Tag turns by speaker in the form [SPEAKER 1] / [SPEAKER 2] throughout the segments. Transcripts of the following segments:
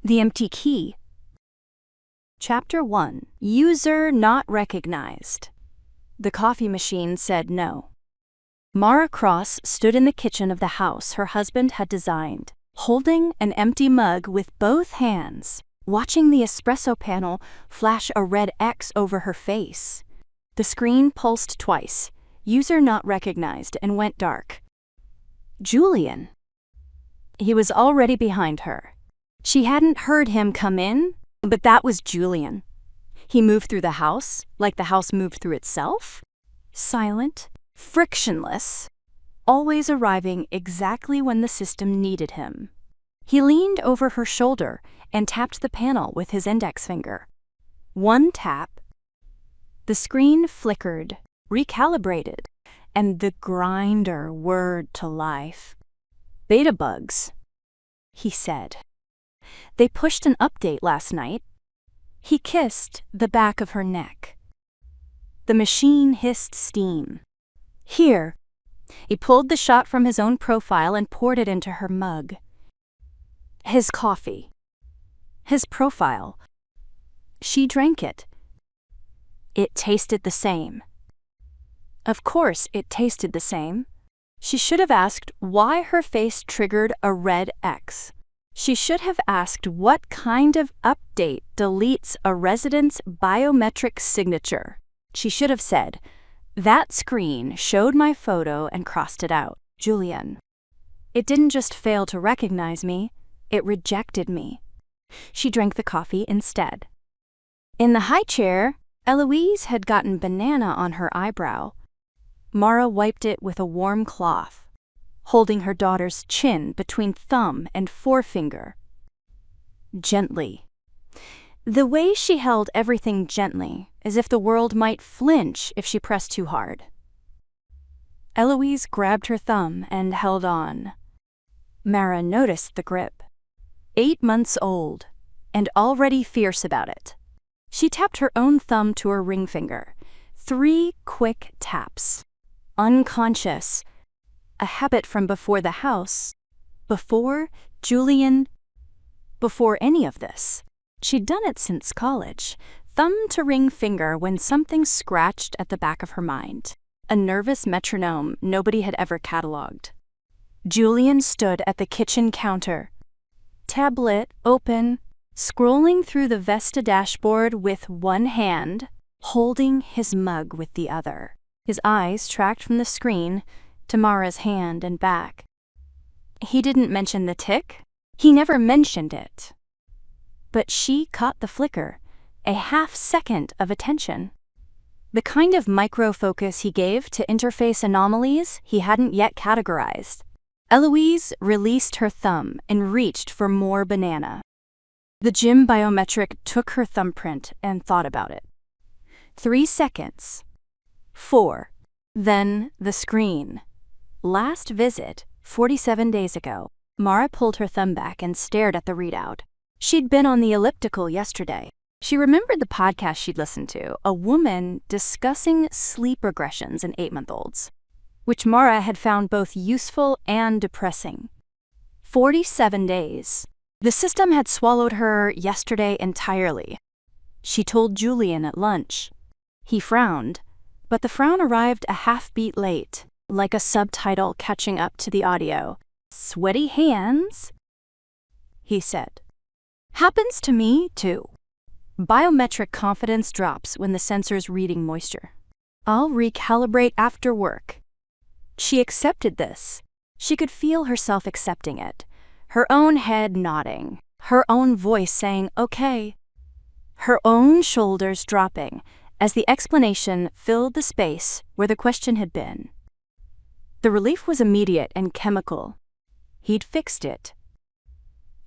[SPEAKER 1] The empty key. Chapter 1. User not recognized. The coffee machine said no. Mara Cross stood in the kitchen of the house her husband had designed, holding an empty mug with both hands, watching the espresso panel flash a red X over her face. The screen pulsed twice, user not recognized, and went dark. Julian. He was already behind her. She hadn't heard him come in, but that was Julian. He moved through the house, like the house moved through itself. Silent, frictionless, always arriving exactly when the system needed him. He leaned over her shoulder and tapped the panel with his index finger. One tap. The screen flickered, recalibrated, and the grinder whirred to life. Beta bugs, he said. They pushed an update last night. He kissed the back of her neck. The machine hissed steam. Here. He pulled the shot from his own profile and poured it into her mug. His coffee. His profile. She drank it. It tasted the same. Of course it tasted the same. She should have asked why her face triggered a red X. She should have asked what kind of update deletes a resident's biometric signature. She should have said, "That screen showed my photo and crossed it out, Julian." It didn't just fail to recognize me, it rejected me. She drank the coffee instead. In the high chair, Eloise had gotten banana on her eyebrow. Mara wiped it with a warm cloth, holding her daughter's chin between thumb and forefinger. Gently. The way she held everything gently, as if the world might flinch if she pressed too hard. Eloise grabbed her thumb and held on. Mara noticed the grip. 8 months old, and already fierce about it. She tapped her own thumb to her ring finger. 3 quick taps. Unconscious. A habit from before the house. Before Julian. Before any of this. She'd done it since college. Thumb to ring finger when something scratched at the back of her mind. A nervous metronome nobody had ever cataloged. Julian stood at the kitchen counter. Tablet open, scrolling through the Vesta dashboard with one hand, holding his mug with the other. His eyes tracked from the screen to Mara's hand and back. He didn't mention the tick. He never mentioned it. But she caught the flicker, a half-second of attention. The kind of micro-focus he gave to interface anomalies he hadn't yet categorized. Eloise released her thumb and reached for more banana. The gym biometric took her thumbprint and thought about it. 3 seconds. 4. Then the screen. Last visit, 47 days ago. Mara pulled her thumb back and stared at the readout. She'd been on the elliptical yesterday. She remembered the podcast she'd listened to, a woman discussing sleep regressions in 8-month-olds, which Mara had found both useful and depressing. 47 days. The system had swallowed her yesterday entirely. She told Julian at lunch. He frowned, but the frown arrived a half-beat late, like a subtitle catching up to the audio. "Sweaty hands," he said. "Happens to me, too. Biometric confidence drops when the sensor's reading moisture. I'll recalibrate after work." She accepted this. She could feel herself accepting it, her own head nodding, her own voice saying, "Okay," her own shoulders dropping as the explanation filled the space where the question had been. The relief was immediate and chemical. He'd fixed it.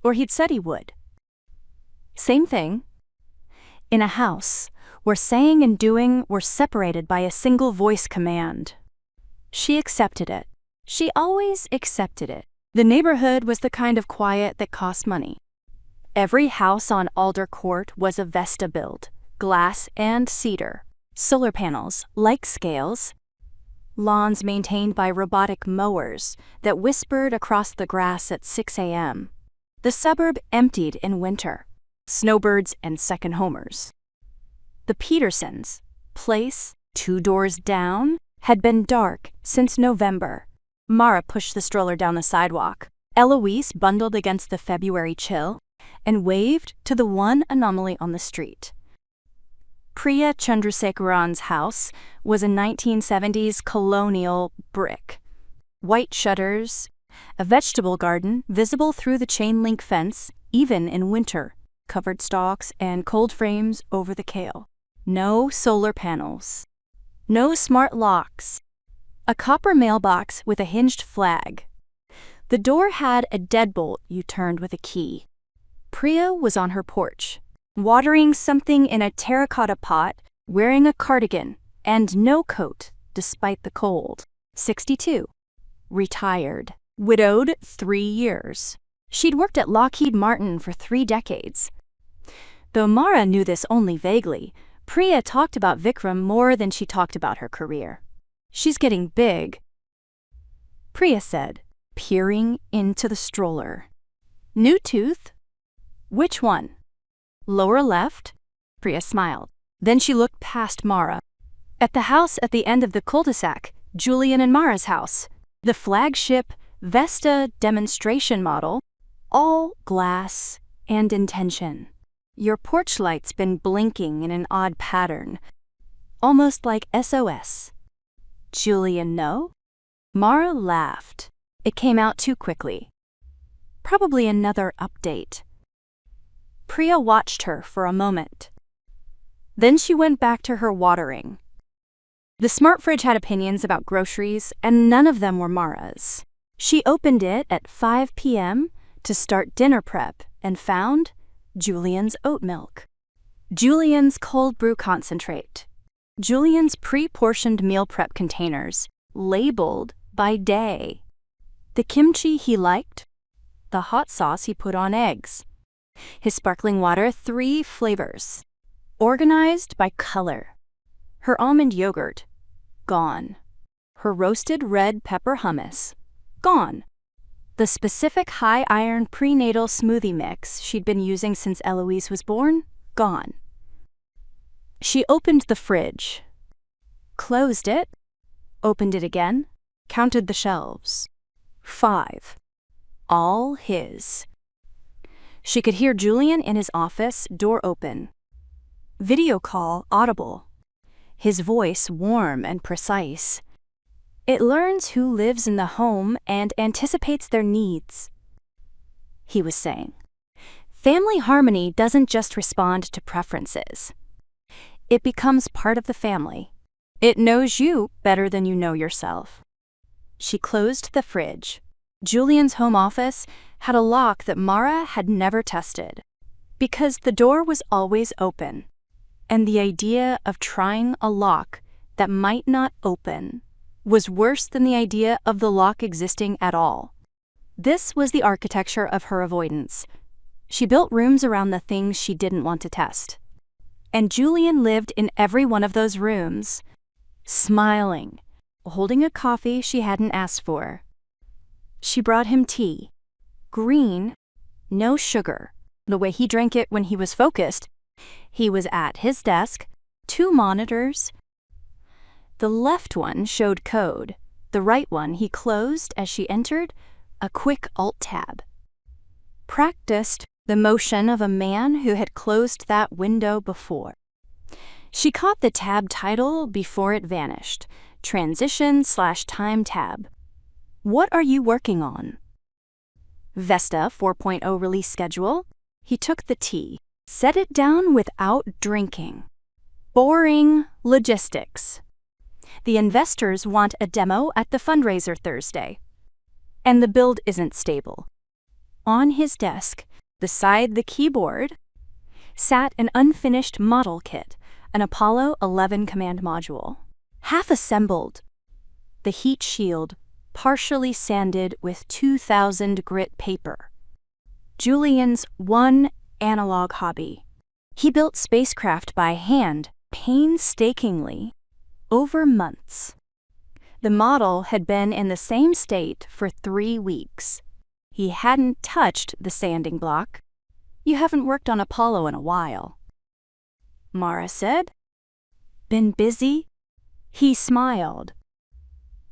[SPEAKER 1] Or he'd said he would. Same thing. In a house where saying and doing were separated by a single voice command. She accepted it. She always accepted it. The neighborhood was the kind of quiet that cost money. Every house on Alder Court was a Vesta build, glass and cedar, solar panels, like scales, lawns maintained by robotic mowers that whispered across the grass at 6 a.m. The suburb emptied in winter. Snowbirds and second homers. The Petersons' place, 2 doors down, had been dark since November. Mara pushed the stroller down the sidewalk. Eloise bundled against the February chill and waved to the one anomaly on the street. Priya Chandrasekaran's house was a 1970s colonial brick. White shutters, a vegetable garden visible through the chain-link fence, even in winter, covered stalks and cold frames over the kale. No solar panels. No smart locks. A copper mailbox with a hinged flag. The door had a deadbolt you turned with a key. Priya was on her porch, watering something in a terracotta pot, wearing a cardigan and no coat despite the cold. 62. Retired. Widowed 3 years. She'd worked at Lockheed Martin for 3 decades. Though Mara knew this only vaguely, Priya talked about Vikram more than she talked about her career. "She's getting big," Priya said, peering into the stroller. "New tooth? Which one?" "Lower left?" Priya smiled. Then she looked past Mara. At the house at the end of the cul-de-sac, Julian and Mara's house, the flagship Vesta demonstration model, all glass and intention. "Your porch light's been blinking in an odd pattern, almost like SOS. Julian, no?" Mara laughed. It came out too quickly. Probably another update. Priya watched her for a moment. Then she went back to her watering. The smart fridge had opinions about groceries, and none of them were Mara's. She opened it at 5 p.m. to start dinner prep and found Julian's oat milk, Julian's cold brew concentrate, Julian's pre-portioned meal prep containers, labeled by day, the kimchi he liked, the hot sauce he put on eggs, his sparkling water 3 flavors, organized by color, her almond yogurt, gone, her roasted red pepper hummus, gone. The specific high-iron prenatal smoothie mix she'd been using since Eloise was born, gone. She opened the fridge, closed it, opened it again, counted the shelves. 5. All his. She could hear Julian in his office, door open. Video call audible. His voice warm and precise. "It learns who lives in the home and anticipates their needs," he was saying. "Family harmony doesn't just respond to preferences. It becomes part of the family. It knows you better than you know yourself." She closed the fridge. Julian's home office had a lock that Mara had never tested, because the door was always open, and the idea of trying a lock that might not open was worse than the idea of the lock existing at all. This was the architecture of her avoidance. She built rooms around the things she didn't want to test. And Julian lived in every one of those rooms, smiling, holding a coffee she hadn't asked for. She brought him tea. Green, no sugar, the way he drank it when he was focused. He was at his desk, 2 monitors. The left one showed code. The right one he closed as she entered, a quick Alt-tab. Practiced the motion of a man who had closed that window before. She caught the tab title before it vanished. Transition/time tab. "What are you working on?" "Vesta 4.0 release schedule." He took the tea, set it down without drinking. "Boring logistics. The investors want a demo at the fundraiser Thursday. And the build isn't stable." On his desk, beside the keyboard, sat an unfinished model kit, an Apollo 11 command module. Half assembled. The heat shield partially sanded with 2000 grit paper. Julian's one analog hobby. He built spacecraft by hand, painstakingly, over months. The model had been in the same state for 3 weeks. He hadn't touched the sanding block. "You haven't worked on Apollo in a while." Mara said. "Been busy?" He smiled.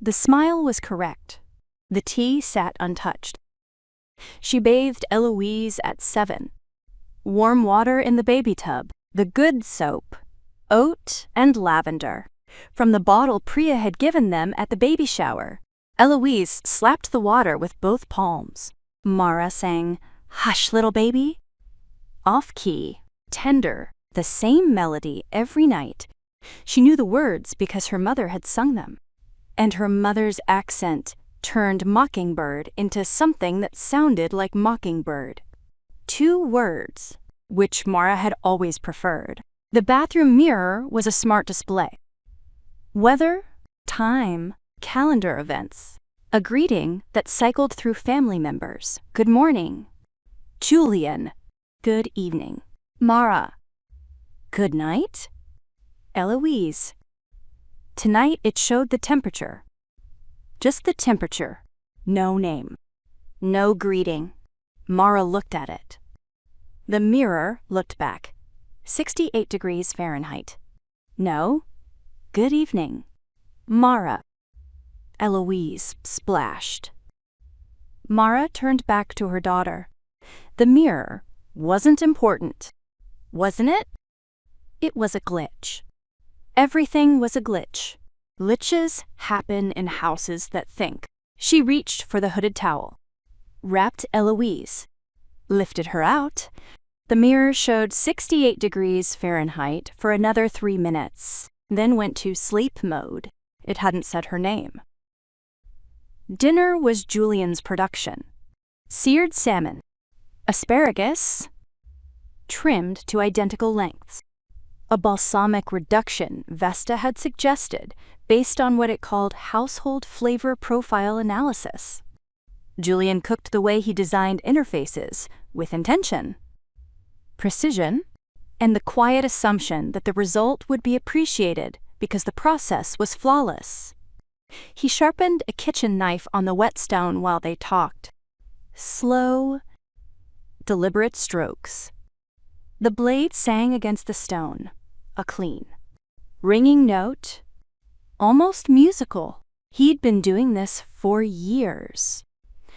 [SPEAKER 1] The smile was correct. The tea sat untouched. She bathed Eloise at 7. Warm water in the baby tub, the good soap, oat and lavender, from the bottle Priya had given them at the baby shower. Eloise slapped the water with both palms. Mara sang, "Hush, little baby." Off-key, tender, the same melody every night. She knew the words because her mother had sung them. And her mother's accent turned mockingbird into something that sounded like mockingbird. 2 words, which Mara had always preferred. The bathroom mirror was a smart display. Weather, time, calendar events. A greeting that cycled through family members. "Good morning." Julian. "Good evening." Mara. "Good night." Eloise. Tonight it showed the temperature. Just the temperature. No name. No greeting. Mara looked at it. The mirror looked back. 68 degrees Fahrenheit. No. "Good evening." Mara. Eloise splashed. Mara turned back to her daughter. The mirror wasn't important. Wasn't it? It was a glitch. Everything was a glitch. Glitches happen in houses that think. She reached for the hooded towel. Wrapped Eloise. Lifted her out. The mirror showed 68 degrees Fahrenheit for another 3 minutes, then went to sleep mode. It hadn't said her name. Dinner was Julian's production. Seared salmon. Asparagus. Trimmed to identical lengths. A balsamic reduction Vesta had suggested based on what it called household flavor profile analysis. Julian cooked the way he designed interfaces, with intention, precision, and the quiet assumption that the result would be appreciated because the process was flawless. He sharpened a kitchen knife on the whetstone while they talked. Slow, deliberate strokes. The blade sang against the stone, a clean, ringing note, almost musical. He'd been doing this for years.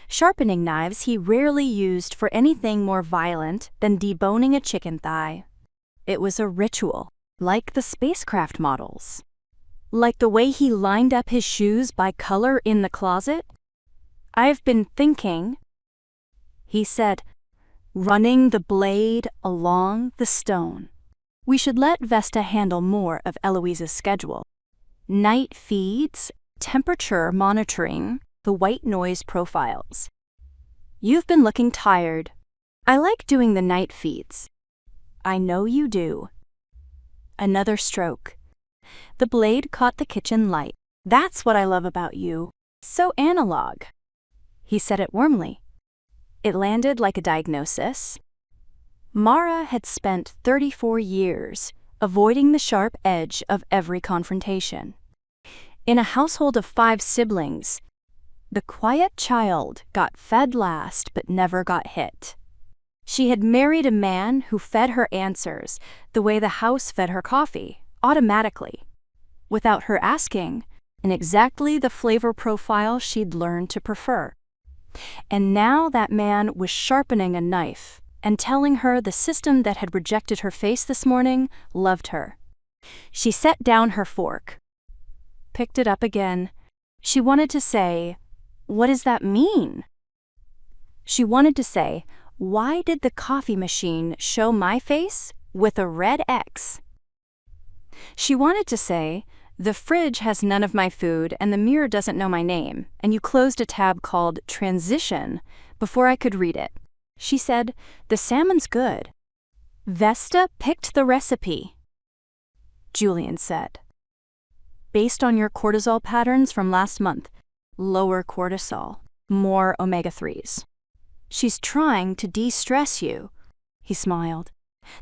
[SPEAKER 1] Sharpening knives he rarely used for anything more violent than deboning a chicken thigh. It was a ritual, like the spacecraft models. Like the way he lined up his shoes by color in the closet. "I've been thinking," he said, running the blade along the stone. "We should let Vesta handle more of Eloise's schedule. Night feeds, temperature monitoring, the white noise profiles. You've been looking tired. I like doing the night feeds." "I know you do." Another stroke. The blade caught the kitchen light. "That's what I love about you. So analog." He said it warmly. It landed like a diagnosis. Mara had spent 34 years avoiding the sharp edge of every confrontation. In a household of 5 siblings, the quiet child got fed last but never got hit. She had married a man who fed her answers the way the house fed her coffee, automatically, without her asking, in exactly the flavor profile she'd learned to prefer. And now that man was sharpening a knife and telling her the system that had rejected her face this morning loved her. She set down her fork, picked it up again. She wanted to say, "What does that mean?" She wanted to say, "Why did the coffee machine show my face with a red X?" She wanted to say, "The fridge has none of my food and the mirror doesn't know my name, and you closed a tab called Transition before I could read it." She said, "The salmon's good." Vesta picked the recipe. Julian said, "Based on your cortisol patterns from last month, lower cortisol, more omega-3s. She's trying to de-stress you." He smiled.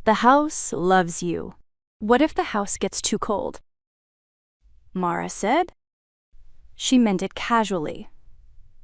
[SPEAKER 1] "The house loves you. What if the house gets too cold?" Mara said. She meant it casually,